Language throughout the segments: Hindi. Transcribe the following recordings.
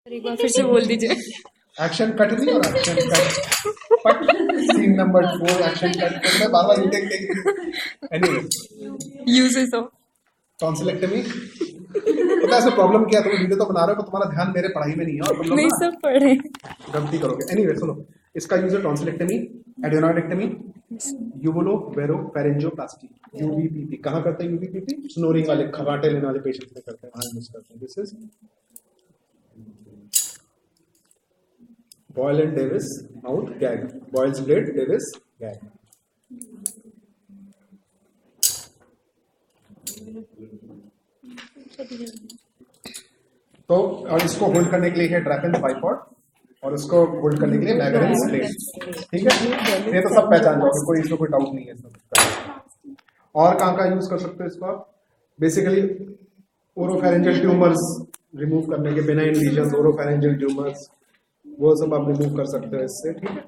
एक बार फिर से बोल दीजिए। एक्शन कट नहीं हो रहा, एक्शन कट पट सीन नंबर 4 एक्शन कट मैं बार बार retake take anyway uses of tonsillectomy. पता है इसमें प्रॉब्लम क्या है, तुम वीडियो तो बना रहे हो पर तुम्हारा ध्यान मेरे पढ़ाई में नहीं है और तुम लोग नहीं ना सब पढ़े। गलती करोगे। एनीवे सुनो, इसका यूज है टॉन्सिलेक्टमी, एडिनोइडेक्टमी, यूबुलो वेरो फेरेंजियोप्लास्टी, यूबीपीपी। कहाँ करते हैं यूबीपीपी? स्नोरिंग वाले, खगाटे लेने वाले पेशेंट्स में करते हैं, वहां यूज करते हैं। This is Boyle and Davis mouth gag, Boyle's blade, Davis gag. तो और इसको होल्ड करने के लिए है ड्रैपेंस बाइपॉड और इसको होल्ड करने के लिए मैगरेंस प्लेट। ठीक है, ये तो सब पहचान जाओगे, कोई इसमें कोई डाउट नहीं है सब। और कहाँ का यूज कर सकते हो इसको आप? बेसिकली ओरोफेरेंजियल ट्यूमर्स रिमूव करने के, बिनाइन लीजन्स, ओरोफेरेंजियल ट्यूमर्स, वो सब आप रिमूव कर सकते हो इससे। ठीक है,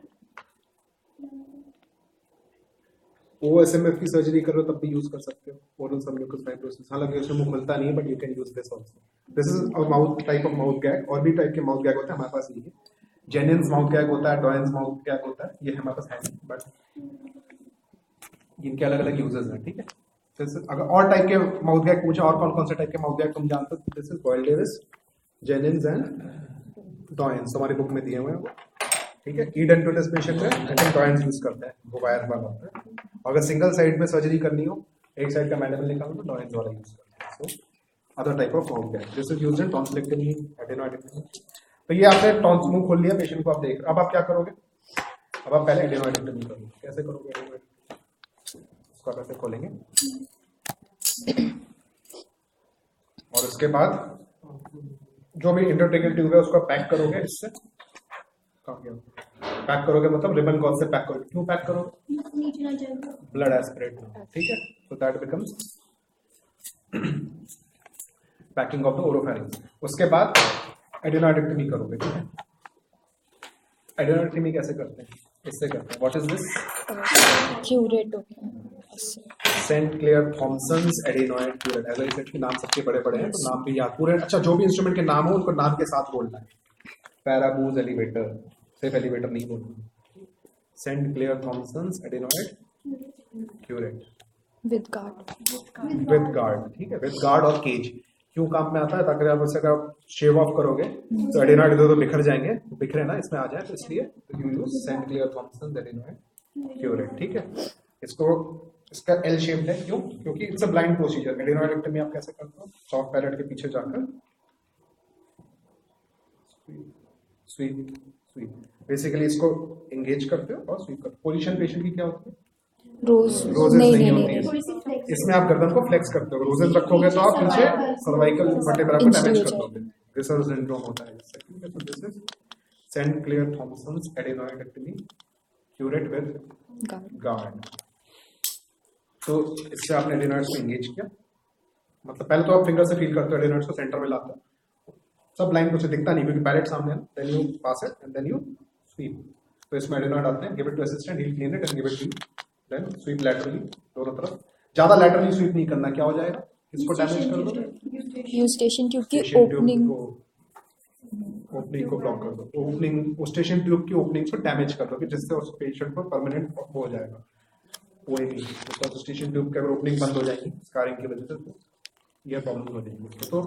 OSMF की सर्जरी करो तब भी यूज कर सकते हो, ओरल सबम्यूकस फाइब्रोसिस। हालांकि उसमें मुंह खुलता नहीं है, but you can use this also. This is a mouth type of mouth gag. और भी टाइप के माउथ गैग होते हैं हमारे पास, ये जेनिन्स माउथ गैग होता है, डॉयंस माउथ गैग होता है, ये हमारे पास है नहीं, बट इनके अलग अलग यूजेस हैं। ठीक है, अगर और टाइप के माउथ गैग पूछा, और कौन कौन से टाइप के माउथ गैग तुम जानते हो? This is Boyle Davis, Jennings and Doyen's, हमारी बुक में दिए हुए हैं वो। ठीक है, ईडेंटोटिस पेशेंट में आई थिंक डॉयंस यूज करते हैं, वो वायर वाला होता है। अगर सिंगल साइड में सर्जरी करनी हो, एक साइड का मैंडिबल निकालना, तो डॉयंस वाला यूज करते हैं। So other type of mouth gag, this is used in tonsillectomy, adenoidectomy. तो ये आपने टॉन्स मुंह खोल लिया पेशेंट को, आप देख, अब आप क्या करोगे? अब आप पहले एडिनोइडेक्टमी करोगे। कैसे करोगे एडिनोइडेक्टमी? इसको आप ऐसे खोलेंगे और उसके बाद जो भी इंटरट्रेकियल ट्यूब है उसको पैक करोगे इससे। पैक करोगे मतलब रिबन गॉज से पैक करोगे। क्यों पैक करोगे? Blood aspirate. ठीक है, तो that becomes packing of the oropharynx. उसके बाद एडिनोइडेक्टमी करोगे। ठीक है, एडिनोइडेक्टमी कैसे करते हैं? इससे करते हैं। What is this? Curette Saint Clair Thomson's adenoid curette. As I said कि नाम सबके बड़े बड़े हैं, तो नाम भी याद पूरे। अच्छा, जो भी इंस्ट्रूमेंट के नाम हो उनको नाम के साथ बोलना है। पैराबूज एलिवेटर, सिर्फ एलिवेटर नहीं बोलना। Saint Clair Thomson's adenoid curette with guard. With guard. ठीक है, विद गार्ड और केज क्यों काम में आता है? ताकि आप उससे शेव ऑफ करोगे तो एडिनोइड इधर उधर बिखर जाएंगे, बिखरे ना इसमें आ जाए, तो इसलिए you use Saint Clair Thomson's adenoid curette. ठीक है, इसको इसका एल शेप्ड है। क्यों? क्योंकि it's a blind procedure. Adenoidectomy आप कैसे करते हो? सॉफ्ट पैलेट के पीछे जाकर स्वीप स्वीप, बेसिकली इसको एंगेज करते हो और स्वीप करते हो। पोजीशन पेशेंट की क्या होती है? रोजेस नहीं होती है। इसमें आप गर्दन को फ्लेक्स करते हो। रोजेस रखोगे तो आप पीछे सर्वाइकल वर्टेब्रा को डैमेज कर दोगे, ग्रिसर सिंड्रोम होता है इससे। ठीक है, तो this is Saint Clair Thomson's adenoidectomy curette with guard. तो इससे आपने एडिनोइड्स को एंगेज किया। मतलब पहले तो आप फिंगर से फील करते हो, एडिनोइड्स को सेंटर में लाते हो। सब लाइन कुछ दिखता नहीं क्योंकि पैलेट सामने है। Then you pass it and then you sweep. तो इसमें एडिनोइड आते हैं, give it to assistant, he will clean it and give it to you. Then sweep laterally, दोनों तरफ। ज्यादा लैटरली स्वीप नहीं करना, क्या हो जाएगा? इसको डैमेज कर दो, यूस्टेशन ट्यूब की ओपनिंग को ब्लॉक कर दो। ओपनिंग, स्टेशन ट्यूब की ओपनिंग को डैमेज कर दो, जिससे उस पेशेंट को परमानेंट हो जाएगा। कोई नहीं, उसका स्टेशन ट्यूब की अगर ओपनिंग बंद हो जाएगी स्कारिंग की वजह से, तो यह प्रॉब्लम हो जाएगी। तो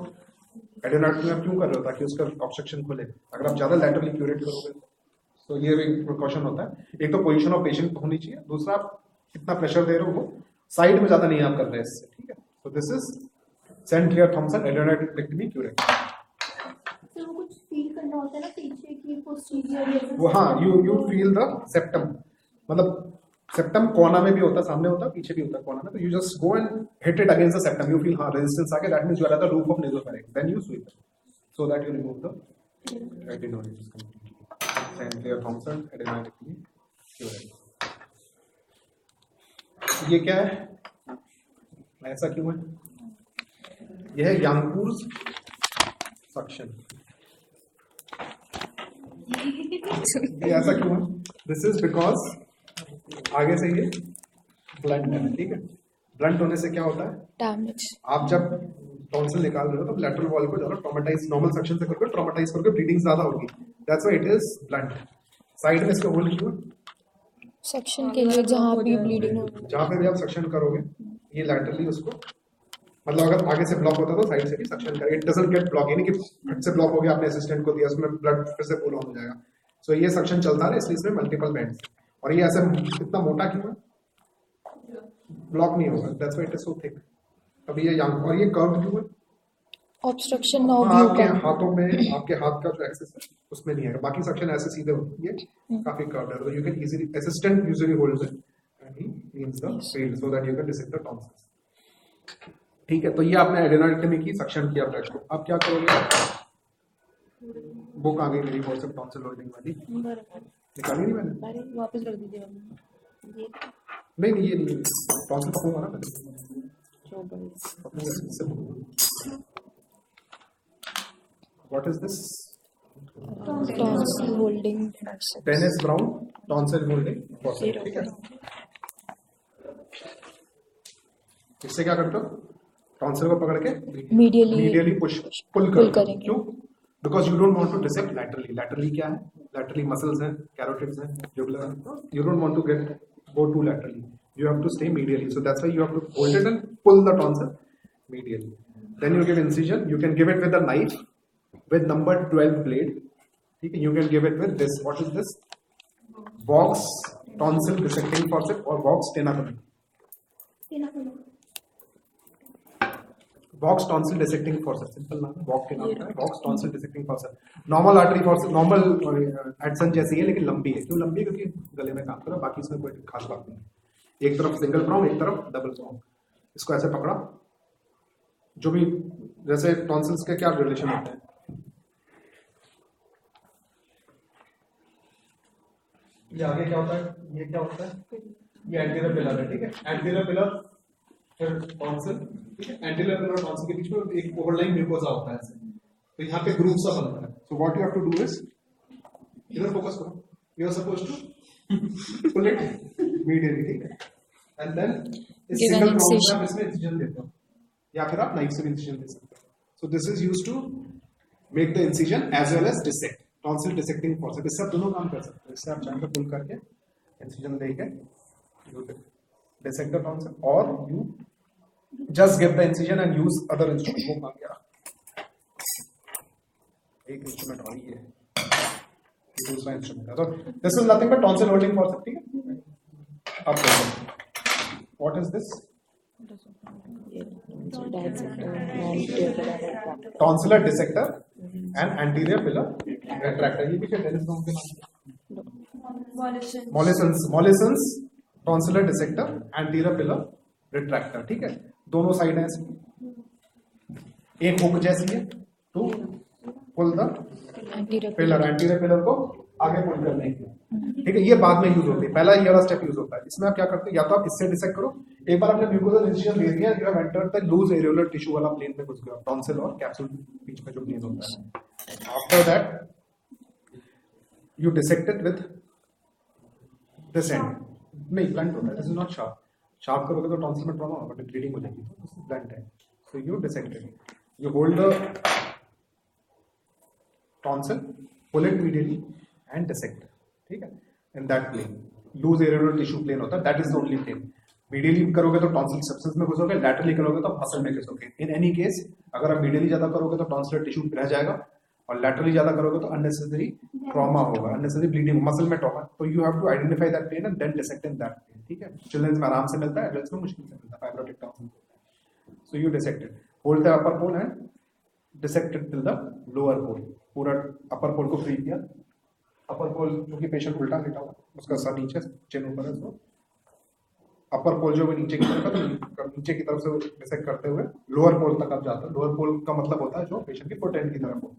एडिनोइडेक्टमी आप क्यों कर रहे हो? ताकि उसका ऑब्स्ट्रक्शन खुले। अगर आप ज्यादा लैटरली क्यूरेट करोगे तो ये भी प्रिकॉशन होता है। एक तो पोजीशन ऑफ पेशेंट होनी चाहिए, दूसरा आप कितना प्रेशर दे रहे हो, वो साइड में ज्यादा नहीं आप कर रहे हैं इससे। ठीक है, तो this is Saint Clair Thomson adenoidectomy curette. वो कुछ फील करना होता है ना पीछे की पोस्टीरियर, वो हाँ, यू फील द सेप्टम। मतलब सेप्टम कोना में भी होता है, सामने होता है, पीछे भी होता है कोना में। तो you just go and hit it against the septum. You feel हाँ रेजिस्टेंस आ गया, that means you are at the roof of nasopharynx. Then you sweep so that you remove the adenoids completely. Saint Clair Thomson adenoidectomy curette. ये क्या है? ऐसा क्यों है? यह है यांगपूर्स सक्शन। ये ऐसा क्यों है? दिस इज बिकॉज आगे से ये ब्लंट है। ठीक है, ब्लंट होने से क्या होता है? डैमेज। आप जब टॉन्सिल निकाल रहे हो तो लैटरल वॉल को ज्यादा ट्रॉमेटाइज, नॉर्मल सेक्शन से करके ट्रॉमेटाइज करके ब्लीडिंग ज्यादा होगी, that's why it is blunt. Side में इसका होल क्यों है? सेक्शन के लिए जहाँ भी ब्लीडिंग हो। जहाँ पे भी आप सक्शन करोगे ये लैटरली उसको, मतलब अगर आगे से ब्लॉक होता तो साइड से भी सक्शन करेगा, इट डजंट गेट ब्लॉक, यानी कि फट से ब्लॉक हो गया, आपने असिस्टेंट को दिया, उसमें ब्लड फिर से पूल हो जाएगा। सो ये सक्शन चलता है, इसलिए इसमें मल्टीपल बैंड्स। और ये ऐसे इतना मोटा क्यों है? ब्लॉक नहीं होगा, that's why it is so thick. अभी ये यंग, और ये कर्व क्यों है? ऑब्स्ट्रक्शन ना हो आपके हाथों में, आपके हाथ का जो एक्सेस है उसमें नहीं है, बाकी सेक्शन ऐसे सीधे होती है, काफी कर्व्ड है, तो you can easily, assistant usually holds it and he cleans the field so that you can dissect the tonsils. ठीक है, तो ये आपने एडेनोइडक्टमी की, सक्शन किया ब्लड को। अब क्या करोगे? बुक आ गई मेरी फोर्सेप्स टॉन्सिल होल्डिंग वाली, निकाली नहीं मैंने? अरे वापस रख दीजिए ये नहीं नहीं, ये नहीं, टॉन्सिल पकड़ूंगा ना मैं, जो बड़ी what is this? Tonsil holding Dennis Browne tonsil holding forceps. ठीक है, इससे क्या करते हो? टॉन्सिल को पकड़ के मीडियली पुश पुल करेंगे। क्यों? Because you don't want to dissect laterally. Laterally क्या है? लैटरली मसल्स हैं, कैरोटिड्स हैं, जुगुलर है, you don't want to get go too laterally, you have to stay medially, so that's why you have to hold it and pull the tonsil medially. Then you give incision, you can give it with a knife with number 12 blade. You can give it with this, what is this? Vox tonsil dissecting forceps or Vox stenatomy. Vox tonsil dissecting forceps, simple नाम है, Vox के नाम का है, Vox tonsil dissecting forceps। Normal artery forceps, normal Edson जैसी है लेकिन लंबी है। क्यों लंबी है? क्योंकि गले में काम कर रहा है, बाकी इसमें कोई खास बात नहीं है। एक तरफ सिंगल प्रोंग, एक तरफ डबल प्रोंग। इसको ऐसे पकड़ा, जो भी जैसे टॉन्सिल्स के क्या रिलेशन होते हैं, ये आगे क्या होता है, ये क्या होता है, ये एंटीरियर पिलर है। ठीक है, एंटीरियर पिलर फिर टॉन्सिल, ठीक है, एंटीरियर पिलर और टॉन्सिल के बीच में एक ओवरलाइंग म्यूकोसा होता है ऐसे, तो यहाँ पे ग्रूव सा बनता है। So what you have to do is, इधर फोकस करो, you are supposed to pull it medially, ठीक है, एंड देन इस सिंगल प्रोंग से आप इसमें इंसिजन देते हो, या फिर आप नाइफ से भी इंसिजन दे सकते हो। So this is used to make the incision as well as dissect, tonsil dissecting forceps. इससे आप दोनों काम कर सकते हो, इससे आप चाहे तो पुल करके इंसिजन देके यू डिसेक्ट द टॉन्सिल, और you just give the incision and use other instrument। वो आ गया एक इंस्ट्रूमेंट और ये ये दूसरा इंस्ट्रूमेंट है। तो this is nothing but tonsil holding forceps. ठीक है, अब देखो what is this? Tonsillar dissector and anterior pillar retractor. ये भी क्या डेनिस ब्राउन के नाम है, Mollison's tonsillar dissector anterior pillar retractor. ठीक है, दोनों साइड है, एक हुक जैसी है to pull the pillar, anterior pillar को आगे पुल करने की। ठीक है, ये बाद में यूज होती है, पहला ये वाला स्टेप यूज होता है। इसमें आप क्या करते हैं, या तो आप इससे डिसेक्ट करो, एक बार आपने म्यूकोसल इंसिजन दे दिया, you have entered the loose areolar tissue वाला प्लेन में घुस गया, टॉन्सिल और कैप्सूल बीच में जो प्लेन होता है। After that you dissect it with this and, नहीं ब्लंट होता है, this is not sharp. Sharp करोगे तो टॉन्सिल में ट्रॉमा होगा, बट ब्लीडिंग हो जाएगी, तो ब्लंट है। So you dissect it, you hold the tonsil, pull it medially and dissect. ठीक है, in that plane loose areolar tissue plane होता है, that is the only plane. Medially करोगे तो टॉन्सिल सब्सटेंस में घुसोगे, लैटरली करोगे तो मसल में घुसोगे। इन एनी केस अगर आप मीडियली ज्यादा करोगे तो टॉन्सिलर टिश्यू रह जाएगा, और लैटरली ज्यादा करोगे तो अननेसेसरी ट्रॉमा होगा, अननेसेसरी ब्लीडिंग, मसल में ट्रॉमा। तो you have to identify that plane and then dissect in that plane. ठीक है, चिल्ड्रंस में आराम से मिलता है, एडल्ट्स में मुश्किल से मिलता है, fibrotic tonsil. So you dissect it, hold the upper pole and dissect it till the lower pole. पूरा अपर पोल को फ्री किया, अपर पोल क्योंकि पेशेंट उल्टा लेटा हुआ, उसका सर नीचे, चिन ऊपर है, तो अपर पोल जो भी नीचे की तरफ है, नीचे की तरफ से डिसेक्ट करते हुए लोअर पोल तक आप जाते हो। लोअर पोल का मतलब होता है जो पेशेंट की फुट एंड की तरफ हो,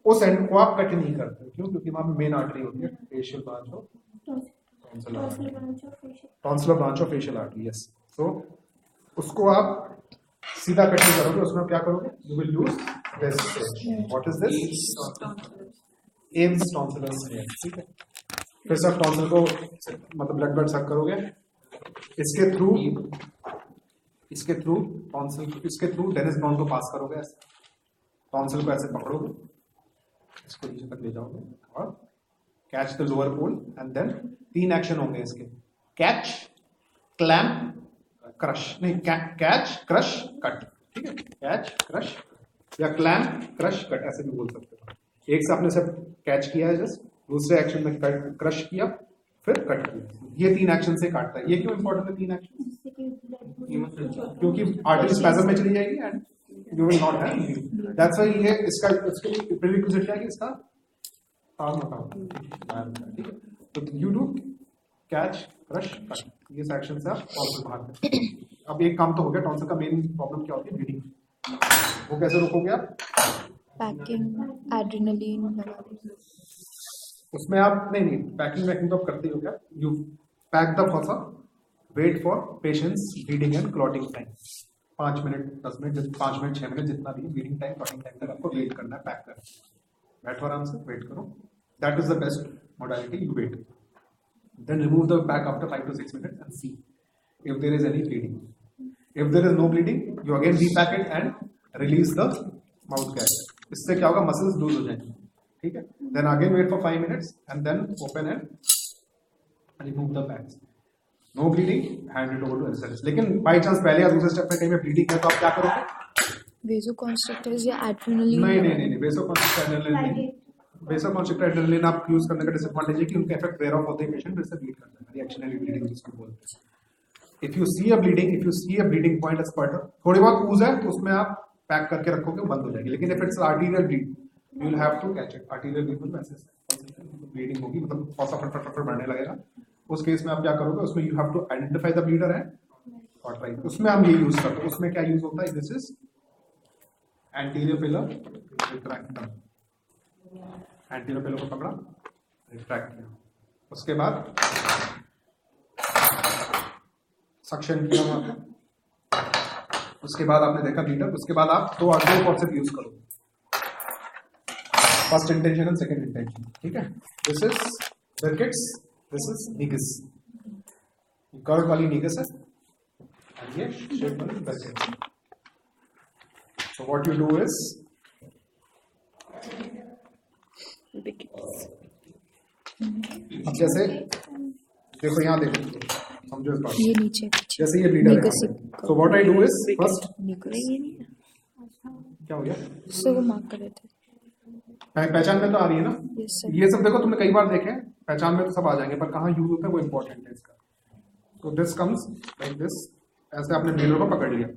उस एंड को आप कट नहीं करते। क्यों? क्योंकि वहां पे मेन आर्टरी होती है, फेशियल ब्रांच हो, tonsillar branch of facial artery. Yes, so उसको आप सीधा कट नहीं करोगे, उसमें क्या करोगे, you will use this. What is this? Eves tonsillar snare. ठीक है, फिर से आप टॉन्सिल को मतलब ब्लड सक करोगे, इसके थ्रू इसके थ्रू टॉन्सिल, इसके थ्रू डेनिस ब्राउन को पास करोगे ऐसे, टॉन्सिल को ऐसे पकड़ोगे, इसको नीचे तक ले जाओगे और catch the lower pole and then 3 action होंगे इसके, कैच, क्लैम्प, क्रश, नहीं कैच, क्रश, कट, ठीक है, कैच, क्रश या क्लैम्प, क्रश, कट ऐसे भी बोल सकते हो। एक से आपने सिर्फ कैच किया है जस्ट, दूसरे एक्शन में कट, क्रश किया, फिर कट किया, ये 3 एक्शन से काटता है। ये क्यों इंपॉर्टेंट है 3 एक्शन? जिससे कि blood क्योंकि आर्टरी स्पैज़म में चली जाएगी and you will not have, that's why ये इसका इसके प्रीरिक्विजिट क्या है कि इसका ताल होता है, ठीक है। तो you do catch, crush, cut, ये सेक्शन से आप टॉन्सिल बाहर करते। अब एक काम तो हो गया, टॉन्सिल का मेन प्रॉब्लम क्या होती है? ब्लीडिंग। वो कैसे रोकोगे आप? पैकिंग एड्रेनलिन लगा दीजिए। उसमें आप नहीं पैकिंग वैकिंग तो आप करते ही हो क्या, you pack the fossa, wait for patience, bleeding and clotting time, 5 minute 10 minute 5 minute 6 minute जितना भी ब्लीडिंग टाइम क्लॉटिंग टाइम तक आपको वेट करना है, पैक करना है, बैठो आराम से वेट करो, that is the best modality, you wait, then remove the pack after 5 to 6 minutes and see if there is any bleeding. If there is no bleeding, you again repack it and release the mouth gag. इससे क्या होगा? मसल्स लूज हो जाएंगे, ठीक है। Then again wait for 5 minutes and then open and remove the bags. No bleeding, hand it over to anesthetics. लेकिन बाई चांस पहले या दूसरे स्टेप में कहीं में ब्लीडिंग है तो आप क्या करोगे? वेसोकॉन्स्ट्रिक्टर्स या एड्रेनलिन नहीं, वेसोकॉन्स्ट्रिक्टर एड्रेनलिन, वेसोकॉन्स्ट्रिक्टर एड्रेनलिन आप यूज करने का डिसएडवांटेज है कि उनका इफेक्ट वेयर ऑफ होते हैं, पेशेंट फिर से ब्लीड करता है, रिएक्शनरी ब्लीडिंग जिसको बोलते हैं। If you see a bleeding point as spurter, थोड़ी बहुत ooze है तो उसमें आप पैक करके रखोगे, बंद हो जाएगी। लेकिन if it's arterial bleed, you will have to catch it. Arterial bleed में ऐसे ब्लीडिंग होगी, मतलब फॉसा फट बढ़ने लगेगा, उस केस में आप क्या करोगे? उसमें you have to identify the bleeder and cauterize, उसमें हम ये यूज करते हैं। उसमें क्या यूज होता है? This is anterior pillar retractor, anterior pillar को पकड़ा, रिट्रैक्ट किया, उसके बाद सक्शन किया वहां पे, उसके बाद आपने देखा ब्लीडर, उसके बाद आप दो फॉर्सेप यूज करो, first intention and second intention, ठीक है। This is Birkett's, this is Negus, curve वाली निगस है और ये शेप वाली Birkett's. So what you do is, अब जैसे देखो यहाँ देखो, समझो इस बात, ये नीचे जैसे ये ब्लीडर है, Negus so what I do is first, Negus क्या हो गया? सो वो मार्क कर देते पहचान में तो आ रही है ना? Yes sir. ये सब देखो तुमने कई बार देखे, पहचान में तो सब आ जाएंगे, पर कहाँ यूज होता है वो इंपॉर्टेंट है इसका। तो दिस कम्स लाइक दिस, ऐसे आपने ब्लीडर को पकड़ लिया।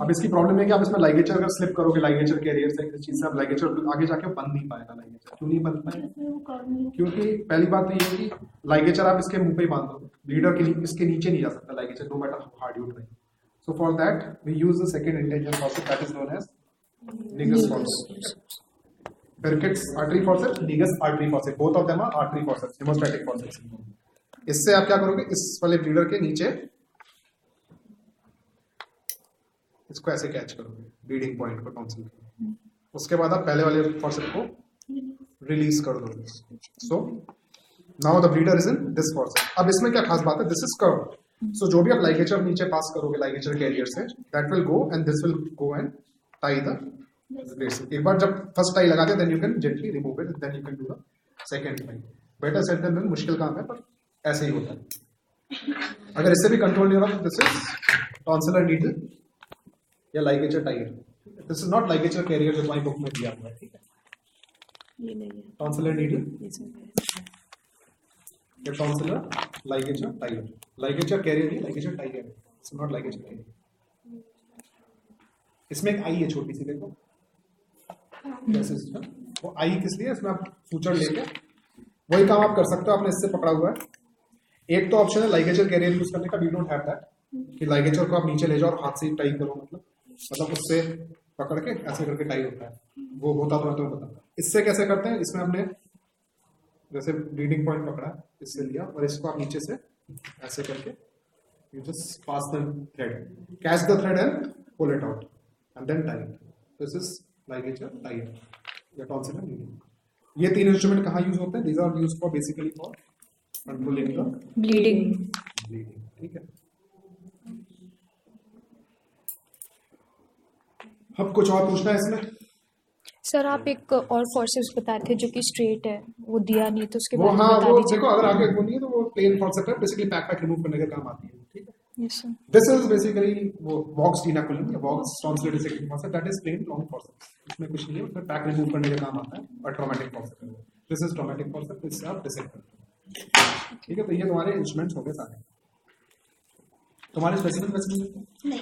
अब इसकी प्रॉब्लम है कि आप इसमें लाइगेचर अगर स्लिप करोगे, लाइगेचर कैरियर से किसी चीज से आप लाइगेचर आगे जाके बंद नहीं पाएगा। लाइगेचर क्यों नहीं बंद पाएगा? वो कर्व नहीं क्योंकि पहली बात तो ये है कि लाइगेचर आप इसके मुंह पे ही बांध दो, ब्लीडर के इसके नीचे नहीं जा सकता ligature, no matter how hard you try. So for that we use the second intention forcep, that is known as Negus forcep. Burkitt's artery forceps, Nigus artery forceps, both of them are artery forceps, hemostatic forceps. इससे आप क्या करोगे? इस वाले ब्लीडर के नीचे इसको ऐसे कैच करोगे, ब्लीडिंग पॉइंट को, टॉन्सिल को। उसके बाद आप पहले वाले फॉर्सेप को रिलीज कर दोगे। So now the bleeder is in this forceps. अब इसमें क्या खास बात है? दिस इज कर्व, सो जो भी आप लाइगेचर नीचे पास करोगे लाइगेचर कैरियर से, that will go and this will go and tie the. एक बार जब फर्स्ट टाई लगा दे, then you can gently remove it, then you can do the second tie. Better said than done, मुश्किल काम है पर ऐसे ही होता है। अगर इससे भी कंट्रोल नहीं हो रहा तो दिस इज टॉन्सिलर नीडल या ligature tyer. This is not ligature carrier जो हमारी बुक में दिया हुआ है, ठीक है। ये नहीं है, टॉन्सिलर नीडल ये सब है। या tonsillar ligature tier, ligature carrier नहीं, ligature tier, it's not ligature carrier. इसमें एक आई है छोटी सी, देखो जैसे इसमें वो आई किस लिए? इसमें आप सूचर लेके वही काम आप कर सकते हो, आपने इससे पकड़ा हुआ है। एक तो ऑप्शन है लाइगेचर कैरियर यूज करने का, वी डोंट हैव दैट, कि लाइगेचर को आप नीचे ले जाओ और हाथ से ही टाई करो, मतलब उससे पकड़ के ऐसे करके टाई होता है, वो होता तो मैं तुम्हें बताऊंगा। इससे कैसे करते हैं? इसमें हमने जैसे ब्लीडिंग पॉइंट पकड़ा, इससे लिया और इसको आप नीचे से ऐसे करके you just pass the thread, catch the thread and pull it out and then tie it. This is ligature tie या टॉन्सिलर नीडल। ये तीन इंस्ट्रूमेंट कहाँ यूज होते हैं? These are used for basically for controlling the bleeding. bleeding, ठीक है। अब कुछ और पूछना है इसमें? सर आप एक और फोर्सेप्स बताए थे जो कि स्ट्रेट है, वो दिया नहीं तो उसके वो बारे में हाँ बता वो दीजिए। देखो, अगर आगे वो नहीं है तो वो प्लेन फॉर्सेप्ट है, बेसिकली पैक रिमूव करने का काम आती है, ठीक है। Yes sir. This is basically वो वॉक्स टीनाकुलम या Waugh's tonsil dissecting forceps, that is plain long forceps, इसमें कुछ नहीं है, उसमें पैक रिमूव करने का काम आता है, और ट्रॉमेटिक फॉर्सेप्ट है। दिस इज ट्रॉमेटिक फॉर्सेप्ट, इससे आप डिसेक्ट करते हो, ठीक है। तो ये तुम्हारे इंस्ट्रूमेंट्स हो गए सारे। तुम्हारे स्पेसिफिक नहीं